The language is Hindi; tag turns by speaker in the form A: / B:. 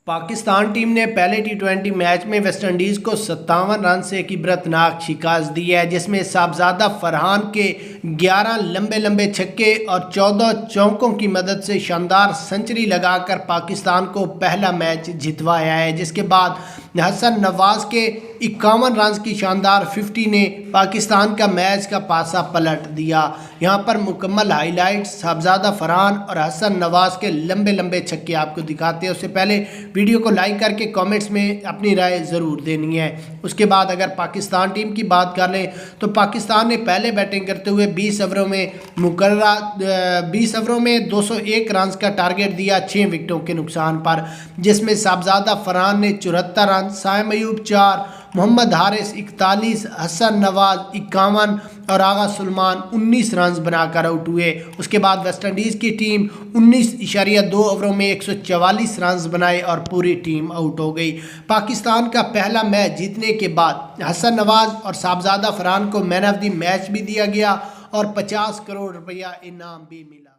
A: पाकिस्तान टीम ने पहले टी20 मैच में वेस्टइंडीज़ को 57 रन से एक इबरतनाक शिकस्त दी है, जिसमें साहबजादा फरहान के 11 लंबे लंबे छक्के और 14 चौकों की मदद से शानदार सेंचुरी लगाकर पाकिस्तान को पहला मैच जितवाया है। जिसके बाद हसन नवाज के 51 रन की शानदार 50 ने पाकिस्तान का मैच का पासा पलट दिया। यहाँ पर मुकम्मल हाईलाइट्स साहबजादा फरहान और हसन नवाज के लंबे लंबे छक्के आपको दिखाते हैं। उससे पहले वीडियो को लाइक करके कमेंट्स में अपनी राय ज़रूर देनी है। उसके बाद अगर पाकिस्तान टीम की बात कर लें तो पाकिस्तान ने पहले बैटिंग करते हुए 20 ओवरों में 201 रन का टारगेट दिया 6 विकेटों के नुकसान पर, जिसमें साहबजादा फरहान ने 74 रन, साइम अयूब 4, मोहम्मद हारिस 41, हसन नवाज 51 और आगा सुलेमान 19 रन बनाकर आउट हुए। उसके बाद वेस्टइंडीज़ की टीम 19.2 ओवरों में 144 रन बनाए और पूरी टीम आउट हो गई। पाकिस्तान का पहला मैच जीतने के बाद हसन नवाज और साहबजादा फरहान को मैन ऑफ द मैच भी दिया गया और 50 करोड़ रुपया इनाम भी मिला।